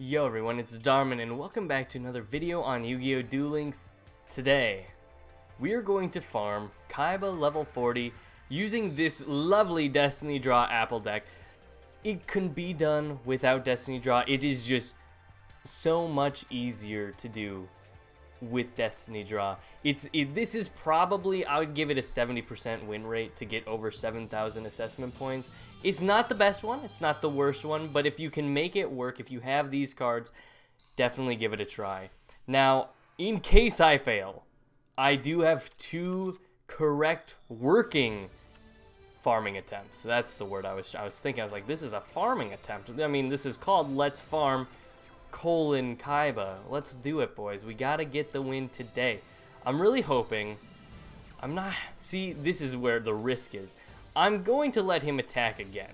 Yo everyone, it's Darmin and welcome back to another video on Yu-Gi-Oh! Duel Links. Today, we are going to farm Kaiba level 40 using this lovely Destiny Draw Apple deck. It can be done without Destiny Draw. It is just so much easier to do with Destiny Draw. This is probably, I would give it a 70% win rate to get over 7,000 assessment points. It's not the best one, it's not the worst one, but if you can make it work, if you have these cards, definitely give it a try. Now, in case I fail, I do have 2 correct working farming attempts. That's the word I was thinking. I was like, this is a farming attempt. I mean, this is called Let's Farm Kaiba. Let's do it, boys. We gotta get the win today. I'm really hoping. See, this is where the risk is. I'm going to let him attack again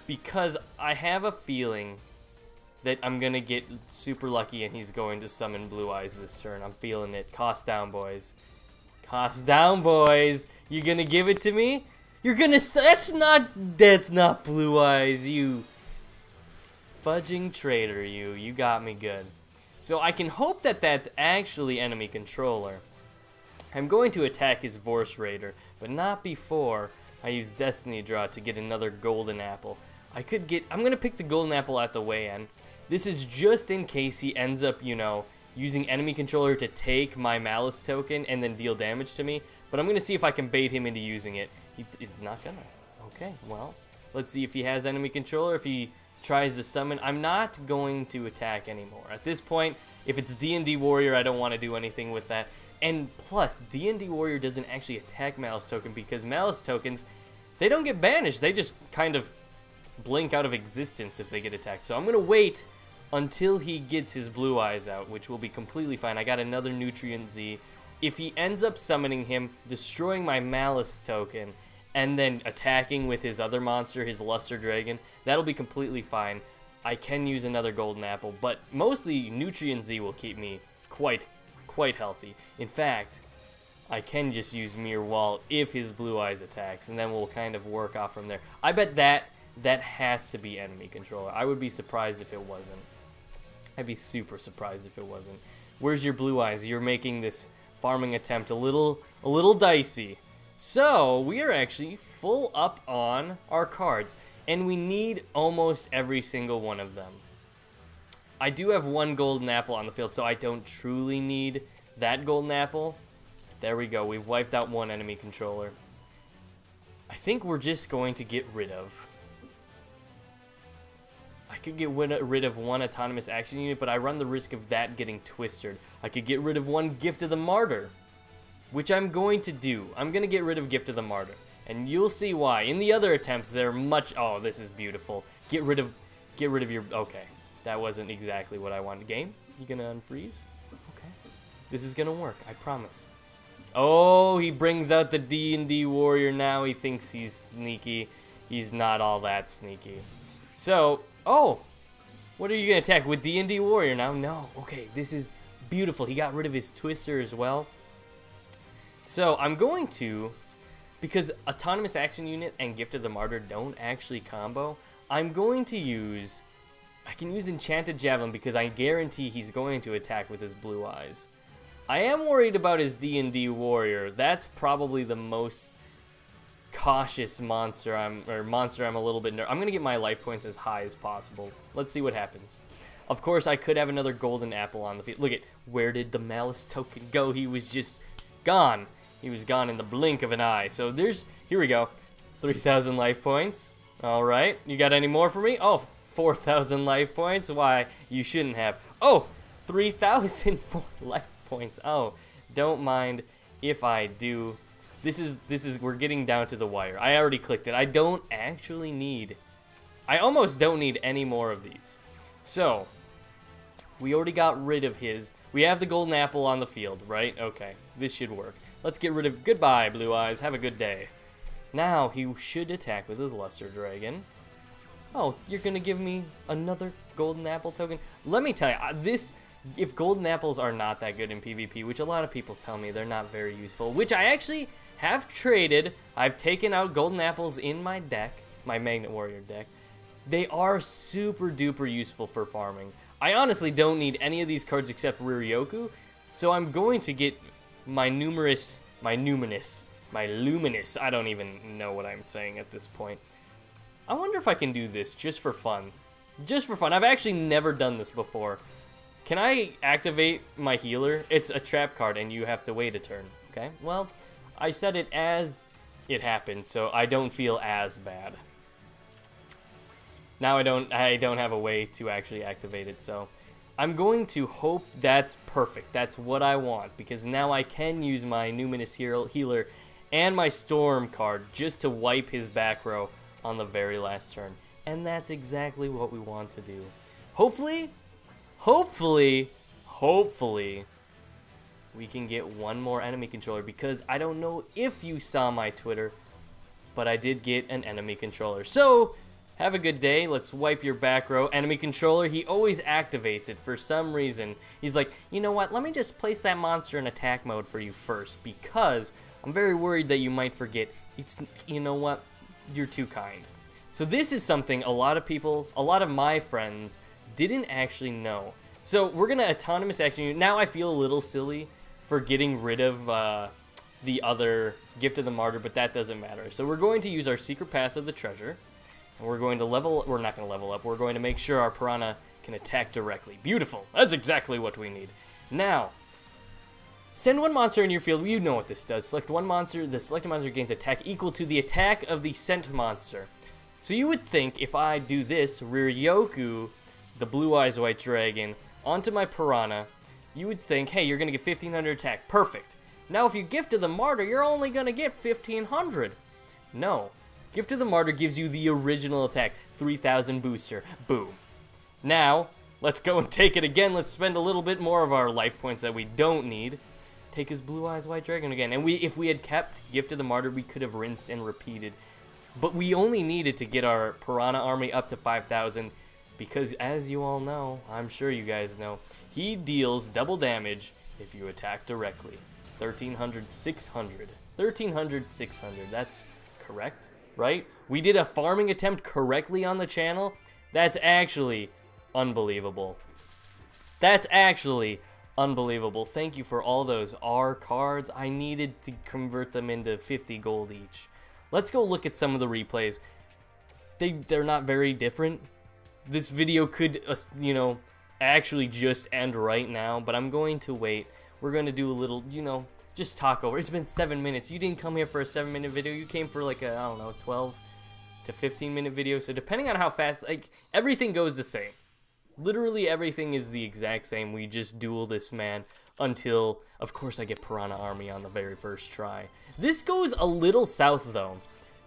because I have a feeling that I'm gonna get super lucky and he's going to summon Blue Eyes this turn. I'm feeling it. Cost down, boys. Cost down, boys. You gonna give it to me? You're gonna. That's not Blue Eyes. You fudging traitor, you got me good. So I can hope that that's actually enemy controller. I'm going to attack his Vorse Raider, but not before I use Destiny Draw to get another golden apple. I'm gonna pick the golden apple at the weigh-in. This is just in case he ends up, you know, using enemy controller to take my Malice token and then deal damage to me. But I'm gonna see if I can bait him into using it. He's not gonna. Okay, well, let's see if he has enemy controller, if he tries to summon. I'm not going to attack anymore. At this point, if it's D&D Warrior, I don't want to do anything with that. And plus, D&D Warrior doesn't actually attack Malice token because Malice tokens, they don't get banished. They just kind of blink out of existence if they get attacked. So I'm going to wait until he gets his Blue Eyes out, which will be completely fine. I got another Nutrient Z. If he ends up summoning him, destroying my Malice token, and then attacking with his other monster, his Luster Dragon, that'll be completely fine. I can use another golden apple, but mostly Nutrient Z will keep me quite healthy. In fact, I can just use Mere Wall if his Blue Eyes attacks, and then we'll kind of work off from there. I bet that has to be enemy controller. I would be surprised if it wasn't. I'd be super surprised if it wasn't. Where's your Blue Eyes? You're making this farming attempt a little dicey. So, we are actually full up on our cards, and we need almost every single one of them. I do have 1 golden apple on the field, so I don't truly need that golden apple. There we go, we've wiped out 1 enemy controller. I think we're just going to get rid of... I could get rid of 1 autonomous action unit, but I run the risk of that getting twisted. I could get rid of 1 Gift of the Martyr, which I'm going to do. I'm going to get rid of Gift of the Martyr, and you'll see why. In the other attempts, they're much... Oh, this is beautiful. Get rid of your... Okay, that wasn't exactly what I wanted. Game, you gonna unfreeze? Okay. This is gonna work, I promise. Oh, he brings out the D&D Warrior now. He thinks he's sneaky. He's not all that sneaky. So, oh, what are you gonna attack with D&D Warrior now? No, okay, this is beautiful. He got rid of his Twister as well. So I'm going to, because Autonomous Action Unit and Gift of the Martyr don't actually combo, I'm going to use, I can use Enchanted Javelin because I guarantee he's going to attack with his Blue Eyes. I am worried about his D&D Warrior. That's probably the most cautious monster. I'm a little bit nervous. I'm going to get my life points as high as possible. Let's see what happens. Of course, I could have another golden apple on the field. Look at, where did the Malice token go? He was just gone. He was gone in the blink of an eye. So here we go. 3,000 life points. All right. You got any more for me? Oh, 4,000 life points. Why? You shouldn't have. Oh, 3,000 more life points. Oh, don't mind if I do. We're getting down to the wire. I already clicked it. I don't actually need, I almost don't need any more of these. So, we already got rid of his. We have the golden apple on the field, right? Okay, this should work. Let's get rid of... Goodbye, Blue Eyes. Have a good day. Now, he should attack with his Luster Dragon. Oh, you're going to give me another golden apple token? Let me tell you, if golden apples are not that good in PvP, which a lot of people tell me they're not very useful, which I actually have traded. I've taken out golden apples in my deck, my Magnet Warrior deck. they are super duper useful for farming. I honestly don't need any of these cards except Riryoku, so I'm going to get my luminous, I don't even know what I'm saying at this point. I wonder if I can do this just for fun. Just for fun. I've actually never done this before. Can I activate my healer? It's a trap card and you have to wait a turn. Okay, well, I said it as it happened, so I don't feel as bad. Now I don't have a way to actually activate it, so I'm going to hope that's perfect. That's what I want, because now I can use my Numinous Healer and my Storm card just to wipe his back row on the very last turn. And that's exactly what we want to do. Hopefully, we can get one more enemy controller, because I don't know if you saw my Twitter, but I did get an enemy controller. So, have a good day. Let's wipe your back row. Enemy controller, he always activates it for some reason. He's like, you know what, let me just place that monster in attack mode for you first, because I'm very worried that you might forget. You know what, you're too kind. So this is something a lot of people, a lot of my friends didn't actually know. So we're gonna autonomous action unit. Now I feel a little silly for getting rid of the other Gift of the Martyr, but that doesn't matter. So we're going to use our secret pass of the treasure. And we're going to we're not going to level up, we're going to make sure our Piranha can attack directly. Beautiful, that's exactly what we need. Now, send one monster in your field, you know what this does. Select one monster, the selected monster gains attack equal to the attack of the sent monster. So you would think if I do this, Riryoku, the Blue Eyes White Dragon, onto my Piranha, you would think, hey, you're going to get 1500 attack, perfect. Now if you Gift of the Martyr, you're only going to get 1500. No. Gift of the Martyr gives you the original attack, 3000 booster, boom. Now, let's go and take it again. Let's spend a little bit more of our life points that we don't need. Take his Blue Eyes White Dragon again. And if we had kept Gift of the Martyr, we could have rinsed and repeated. But we only needed to get our Piranha army up to 5000, because as you all know, I'm sure you guys know, he deals double damage if you attack directly. 1300, 600. 1300, 600, that's correct? Right? We did a farming attempt correctly on the channel. That's actually unbelievable. That's actually unbelievable. Thank you for all those R cards. I needed to convert them into 50 gold each. Let's go look at some of the replays. They're not very different. This video could, you know, actually just end right now, but I'm going to wait. We're going to do a little, you know, just talk over. It's been 7 minutes. You didn't come here for a 7-minute video. You came for like a, I don't know, 12 to 15-minute video. So depending on how fast, like, everything goes the same. Literally everything is the exact same. We just duel this man until, of course, I get Piranha Army on the very first try. This goes a little south, though,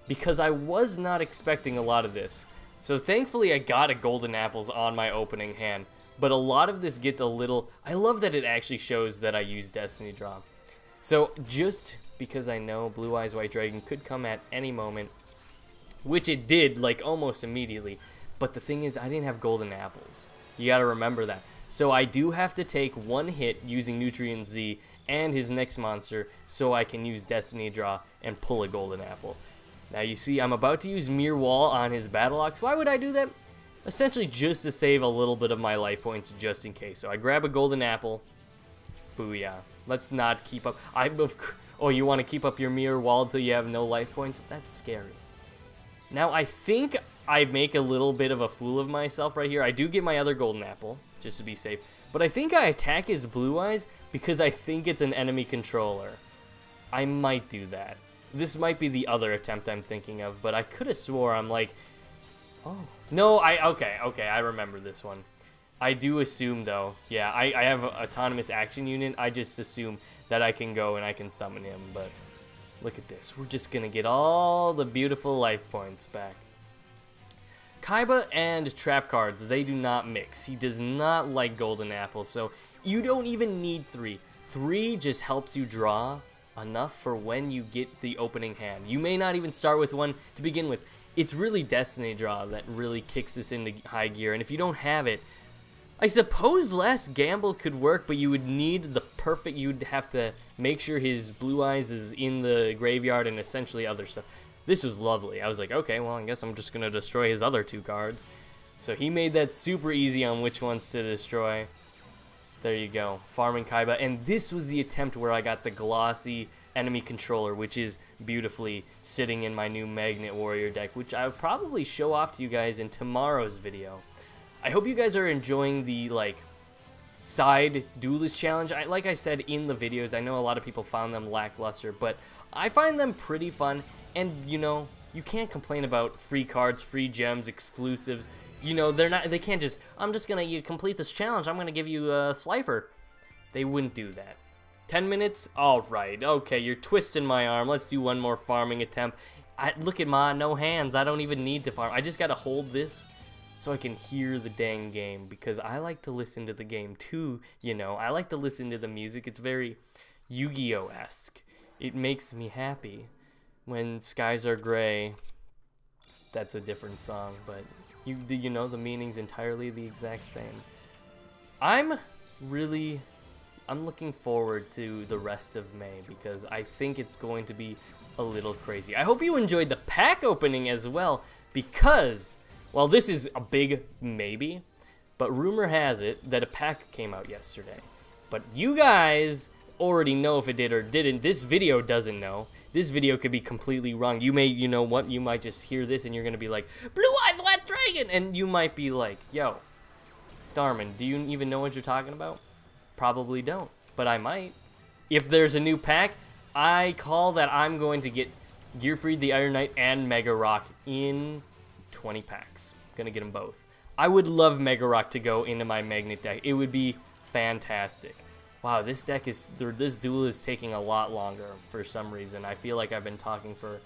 because I was not expecting a lot of this. So thankfully I got a Golden Apples on my opening hand. But a lot of this gets a little... I love that it actually shows that I use Destiny Draw. So, just because I know Blue Eyes White Dragon could come at any moment, which it did, like, almost immediately, but the thing is, I didn't have Golden Apples. You gotta remember that. So I do have to take one hit using Nutrient Z and his next monster, so I can use Destiny Draw and pull a Golden Apple. Now, you see, I'm about to use Mirror Wall on his Battle Ox. Why would I do that? Essentially, just to save a little bit of my life points, just in case. So I grab a Golden Apple. Booyah. Let's not keep up. Oh, you want to keep up your Mirror Wall until you have no life points? That's scary. Now, I think I make a little bit of a fool of myself right here. I do get my other Golden Apple, just to be safe. But I think I attack his Blue Eyes because I think it's an enemy controller. I might do that. This might be the other attempt I'm thinking of, but I could have swore I'm like... Oh. No, okay, I remember this one. I do assume, though, yeah, I have an autonomous action unit. I just assume that I can go and I can summon him, but look at this. We're just going to get all the beautiful life points back. Kaiba and trap cards, they do not mix. He does not like Golden Apples, so you don't even need 3. 3 just helps you draw enough for when you get the opening hand. You may not even start with one to begin with. It's really Destiny Draw that really kicks us into high gear, and if you don't have it, I suppose Last Gamble could work, but you would need the perfect, you'd have to make sure his Blue Eyes is in the graveyard and essentially other stuff. this was lovely. I was like, okay, well, I guess I'm just gonna destroy his other 2 cards. So he made that super easy on which ones to destroy. There you go, farming Kaiba. And this was the attempt where I got the glossy enemy controller, which is beautifully sitting in my new Magnet Warrior deck, which I'll probably show off to you guys in tomorrow's video. I hope you guys are enjoying the, like, side duelist challenge. Like I said in the videos, I know a lot of people found them lackluster, but I find them pretty fun. And, you know, you can't complain about free cards, free gems, exclusives. You know, they can't just, I'm just gonna complete this challenge, I'm gonna give you a Slifer. They wouldn't do that. 10 minutes? Alright, okay, you're twisting my arm. Let's do one more farming attempt. Look at my no hands, I don't even need to farm. I just gotta hold this so I can hear the dang game, because I like to listen to the game too, you know. I like to listen to the music. It's very Yu-Gi-Oh-esque. It makes me happy. When skies are gray, that's a different song, but you know, the meaning's entirely the exact same. I'm looking forward to the rest of May, because I think it's going to be a little crazy. I hope you enjoyed the pack opening as well, because, well, this is a big maybe, but rumor has it that a pack came out yesterday. But you guys already know if it did or didn't. This video doesn't know. This video could be completely wrong. You may, you know what, you might just hear this and you're gonna be like, Blue Eyes White Dragon! And you might be like, yo, Darmin, do you even know what you're talking about? Probably don't, but I might. If there's a new pack, I call that I'm going to get Gearfried the Iron Knight and Mega Rock in 20 packs. Gonna get them both. I would love Mega Rock to go into my Magnet deck. It would be fantastic. Wow, this duel is taking a lot longer for some reason. I feel like I've been talking for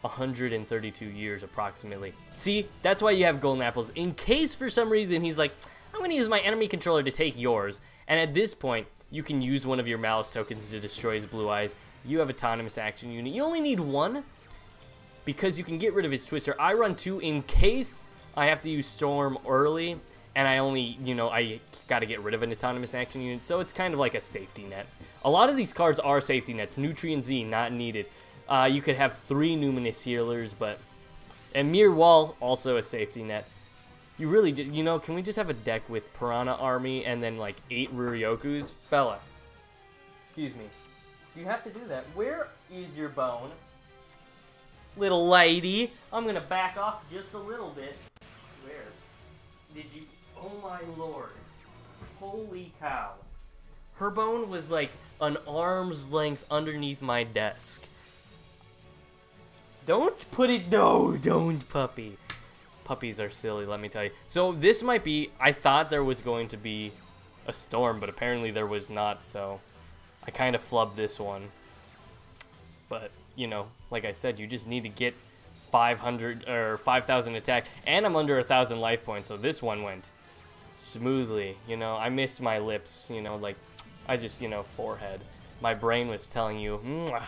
132 years approximately. See, that's why you have golden apples. In case for some reason he's like, I'm going to use my enemy controller to take yours. And at this point, you can use one of your Malice tokens to destroy his Blue Eyes. You have autonomous action unit. You only need 1 because you can get rid of his Twister. I run 2 in case I have to use Storm early. And I only, you know, I got to get rid of an autonomous action unit, so it's kind of like a safety net. A lot of these cards are safety nets. Nutrient Z, not needed. You could have 3 Numinous Healers, but... And Mirror Wall, also a safety net. You really, you know, can we just have a deck with Piranha Army and then, like, 8 Ruryokus? Bella, excuse me. You have to do that. Where is your bone? Little lady. I'm going to back off just a little bit. Where? Did you... Oh my lord. Holy cow. Her bone was like an arm's length underneath my desk. Don't put it, no, don't, puppy. Puppies are silly, let me tell you. So this might be, I thought there was going to be a storm, but apparently there was not, so I kind of flubbed this one. But, you know, like I said, you just need to get 500 or 5,000 attack, and I'm under 1,000 life points, so this one went smoothly. You know, I missed my lips, you know, like I just, you know, forehead. My brain was telling you, mwah.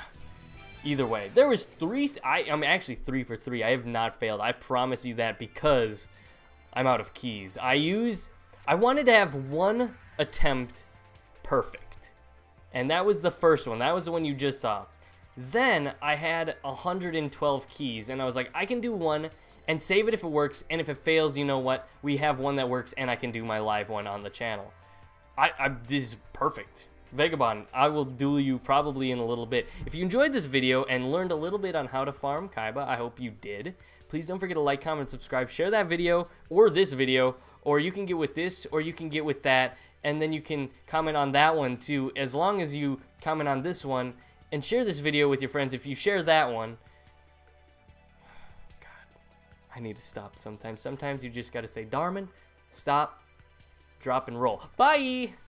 Either way, there was 3. I'm actually 3 for 3. I have not failed. I promise you that, because I'm out of keys. I wanted to have 1 attempt perfect, and that was the first one. That was the one you just saw. Then I had 112 keys, and I was like, I can do 1 and save it if it works, and if it fails, you know what? We have 1 that works, and I can do my live one on the channel. This is perfect. Vagabond, I will duel you probably in a little bit. If you enjoyed this video and learned a little bit on how to farm Kaiba, I hope you did. Please don't forget to like, comment, subscribe, share that video, or this video, or you can get with this, or you can get with that, and then you can comment on that one too, as long as you comment on this one, and share this video with your friends. If you share that one, I need to stop sometimes. Sometimes you just gotta say, Darmin, stop, drop, and roll. Bye!